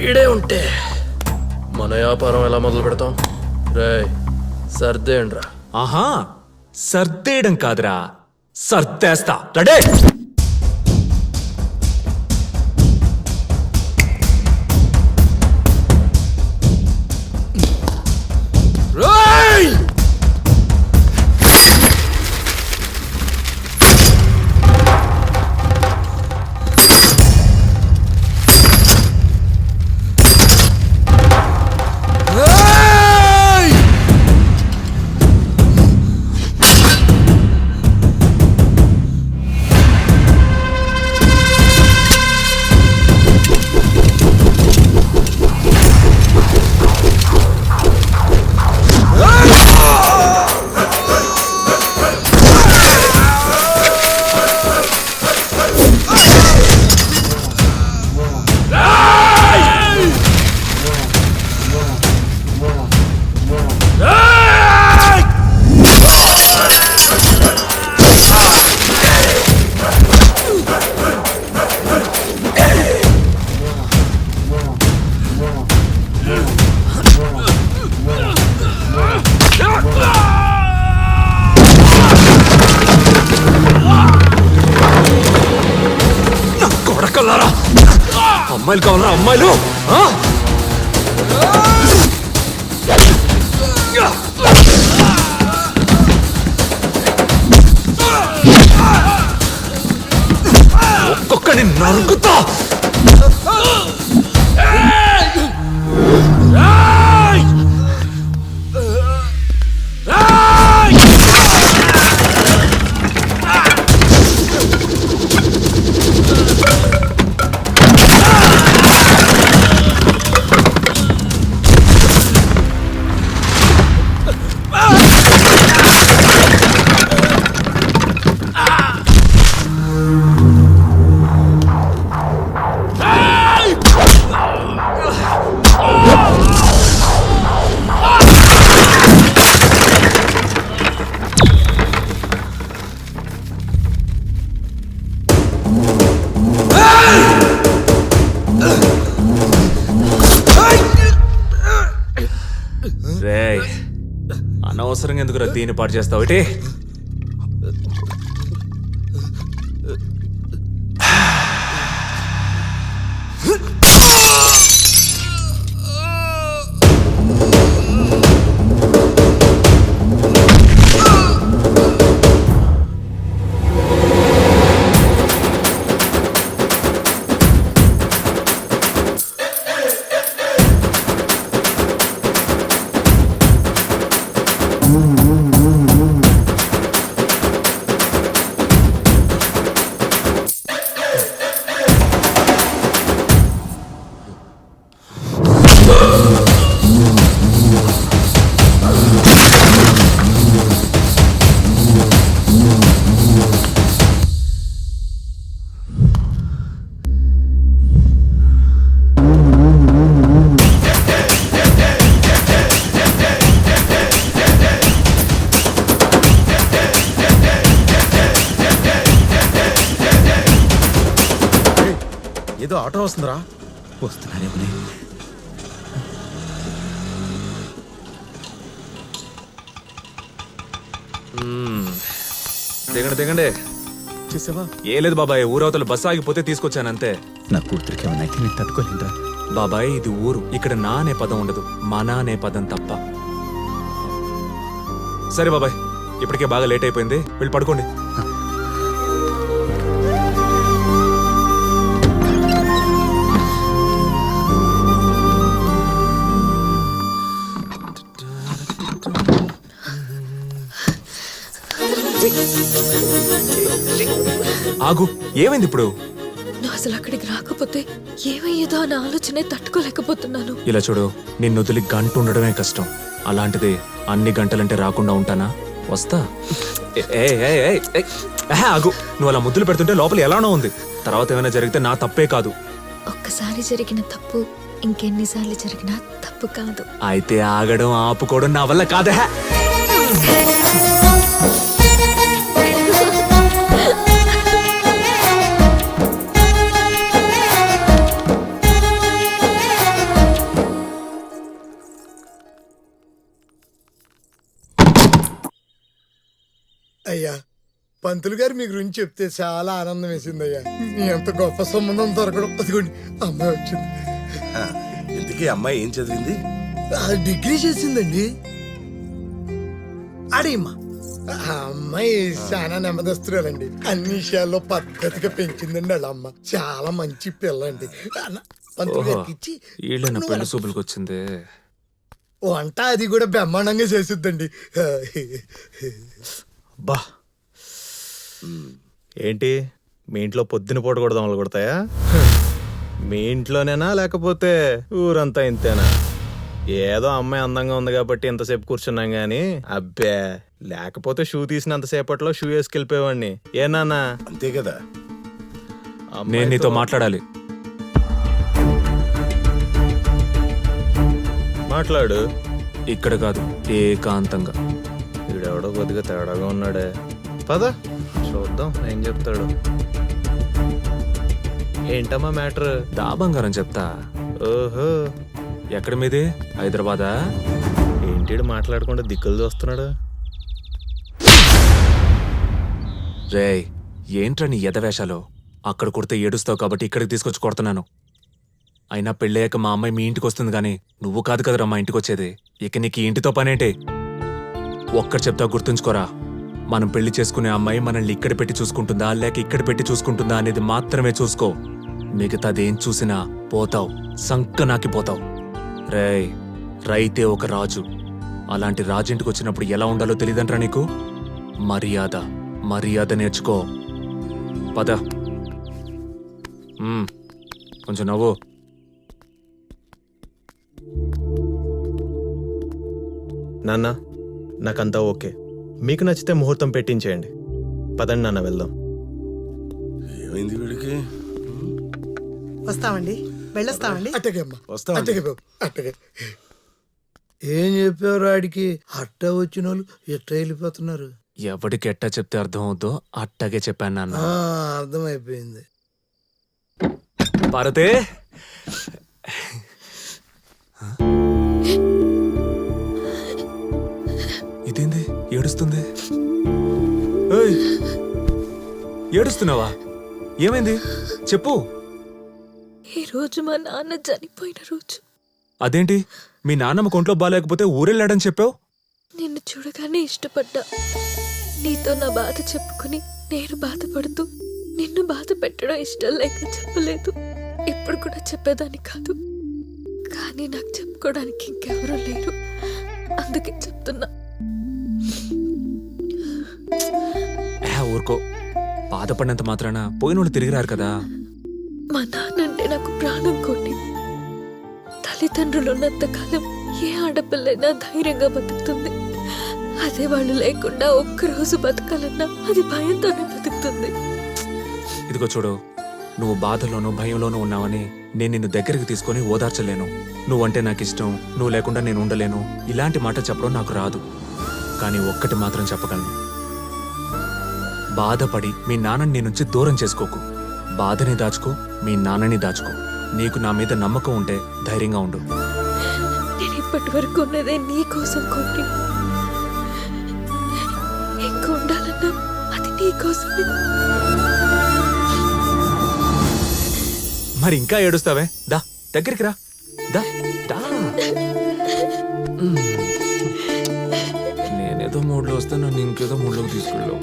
వీడే ఉంటే మన వ్యాపారం ఎలా మొదలు పెడతాం? రే సర్దేండ్రా. ఆహా, సర్దేయడం కాదురా, సర్దేస్తా. రెడీ? అమ్మాయిలు కావాలరా? అమ్మాయిలు ఒక్కొక్కడిని నరుకుతా. అనవసరంగా ఎందుకు దీన్ని పాటు చేస్తావు? ఇటే ఏదో ఆటో వస్తుందిరా. వస్తున్నానే. దిగండి దిగండి. చూసావా? ఏ లేదు బాబాయ్, ఊరవతల బస్సు ఆగిపోతే తీసుకొచ్చానంతే. నా కూతురికి ఏమన్నా అయితే నేను తట్టుకోలేదురా. బాబాయ్ ఇది ఊరు, ఇక్కడ నా అనే పదం ఉండదు, మన అనే పదం తప్ప. సరే బాబాయ్, ఇప్పటికే బాగా లేట్ అయిపోయింది, వెళ్ళి పడుకోండి. ఆగు, ఏమైంది ఇప్పుడు? నువ్వు అసలు అక్కడికి రాకపోతే ఏమయ్యేదో అన్న ఆలోచనే తట్టుకోలేకపోతున్నాను. ఇలా చూడు, నిన్ను వదిలి గంట ఉండడమే కష్టం, అలాంటిది అన్ని గంటలంటే రాకుండా ఉంటానా? వస్తా. ఆగు, నువ్వు అలా ముద్దులు పెడుతుంటే లోపల ఎలానో ఉంది. తర్వాత ఏమైనా జరిగితే నా తప్పే కాదు. ఒక్కసారి జరిగిన తప్పు ఇంకెన్నిసార్లు జరిగినా తప్పు కాదు. అయితే ఆగడం ఆపుకోవడం నా వల్ల కాదే. అయ్యా పంతులు గారు మీ గురించి చెప్తే చాలా ఆనందం వేసిందయ్యా. మీ అంత గొప్ప సంబంధం దొరకడం. అదిగోండి అమ్మాయి వచ్చింది. ఇంతకీ అమ్మాయి ఏం చదివింది? డిగ్రీ చేసిందండి. అడిగమ్మా. ఆ అమ్మాయి చాలా నెమ్మదస్తురాలండి. అన్ని విషయాల్లో పద్ధతిగా పెంచిందండి వాళ్ళ అమ్మ. చాలా మంచి పిల్ల అండి. పంతులు గారికి ఇచ్చి వీళ్ళైనా పెళ్లి చూపులకు వచ్చిందే. వంట అది కూడా బ్రహ్మాండంగా చేసిద్దండి. బా ఏంటి మీ ఇంట్లో పొద్దున పూట కూడా దొంగలు కొడతాయా? మీ ఇంట్లోనేనా లేకపోతే ఊరంతా ఇంతేనా? ఏదో అమ్మాయి అందంగా ఉంది కాబట్టి ఇంతసేపు కూర్చున్నాం గానీ అబ్బే లేకపోతే షూ తీసినంతసేపట్లో షూ వేసుకెళ్ళిపోయేవాడిని. ఏనాన్నా? అంతే కదా. నేను నీతో మాట్లాడాలి. మాట్లాడు. ఇక్కడ కాదు, ఏకాంతంగా. వీడెవడో కొద్దిగా తేడాగా ఉన్నాడే. పద చూద్దాం ఏం చెప్తాడు. ఏంటమ్మా మ్యాటర్? దా బంగారం చెప్తా. ఓహో, ఎక్కడ మీది? హైదరాబాదా? ఏంటి మాట్లాడకుండా దిక్కులు చూస్తున్నాడు? రేయ్, ఏంట్రా నీ ఎదవేషాలు? అక్కడ కొడితే ఏడుస్తావు కాబట్టి ఇక్కడికి తీసుకొచ్చి కొడుతున్నాను. అయినా పెళ్ళయ్యాక మా అమ్మాయి మీ ఇంటికి వస్తుంది కానీ నువ్వు కాదు కదరా మా ఇంటికి వచ్చేది. ఇక నీకు ఈ ఇంటితో పనేంటి? ఒక్కటి చెప్తా గుర్తుంచుకోరా. మనం పెళ్లి చేసుకునే అమ్మాయి మనల్ని ఇక్కడ పెట్టి చూసుకుంటుందా లేక ఇక్కడ పెట్టి చూసుకుంటుందా అనేది మాత్రమే చూసుకో. మిగతాదేం చూసినా పోతావు, సంకనాకి పోతావు. రేయ్, రైతే ఒక రాజు. అలాంటి రాజింటికి వచ్చినప్పుడు ఎలా ఉండాలో తెలియదంట్రా నీకు? మర్యాద మర్యాద నేర్చుకో. పద. కొంచెం నవ్వు. నాన్న నాకంతా ఓకే. మీకు నచ్చితే ముహూర్తం పెట్టించేయండి. పదండి నాన్న వెళ్దాం. ఏమైంది వీడికి? వస్తామండి, వెళ్ళొస్తామండి. అట్టగే అమ్మా, వస్తామండి. అట్టగే బాబు, అట్టగే. ఏం చెప్పారు ఆడికి? అట్ట వచ్చిన వాళ్ళు ఎట్ట వెళ్ళిపోతున్నారు. ఎవడికి ఎట్టా చెప్తే అర్థం అవుద్దో అట్టాగే చెప్పాను నాన్న. అర్థమైపోయింది. భారతే, ఇదేంది ఏడుస్తుంది? ఏయ్, ఏడుస్తున్నావా? ఏమైంది చెప్పు. ఈ రోజు మా నాన్న చనిపోయిన రోజు. అదేంటి మీ నాన్నమ్మ కొంట్లో బాగాలేకపోతే ఊరెళ్ళాడని చెప్పావు? నిన్ను చూడగానే ఇష్టపడ్డా. నీతో నా బాధ చెప్పుకుని నేను బాధపడుతూ నిన్ను బాధ పెట్టడం ఇష్టం లేక చెప్పలేదు. ఇప్పుడు కూడా చెప్పేదాన్ని కాదు, కానీ నాకు చెప్పుకోవడానికి ఇంకెవరూ లేరు. అందుకే చెప్తున్నా. ఊరుకో. బాధపడినంత మాత్రాన పోయినోళ్ళు తిరిగిరారు కదా. మా నాన్నంటే నాకు ప్రాణం కొన్ని. తల్లిదండ్రులు ఉన్నంత కాలం ఏ ఆడపిల్లైనా ధైర్యంగా బతుకుతుంది. అదే వాళ్ళు లేకుండా ఒక్కరోజు బతకాలన్నా అది భయంతోనే బతుకుతుంది. ఇదిగో చూడు, నువ్వు బాధలోనూ భయంలోనూ ఉన్నావని నేను నిన్ను దగ్గరికి తీసుకొని ఓదార్చలేను. నువ్వంటే నాకు ఇష్టం, నువ్వు లేకుండా నేను ఉండలేను, ఇలాంటి మాట చెప్పడం నాకు రాదు. కానీ ఒక్కటి మాత్రం చెప్పగలను. బాధపడి మీ నాన్నని నీ నుంచి దూరం చేసుకోకు. బాధని దాచుకో, మీ నాన్నని దాచుకో. నీకు నా మీద నమ్మకం ఉంటే ధైర్యంగా ఉండు. నేను ఇప్పటి వరకు ఉన్నదే నీ కోసం కొన్ని. ఇంకా ఉండాలన్నా అది నీ కోసమే. మరి ఇంకా ఏడుస్తావే? దా దగ్గరికి రా. దా దా. నేనేదో మూడ్లో వస్తే నన్ను ఇంకేదో మూడ్లోకి తీసుకెళ్ళావు.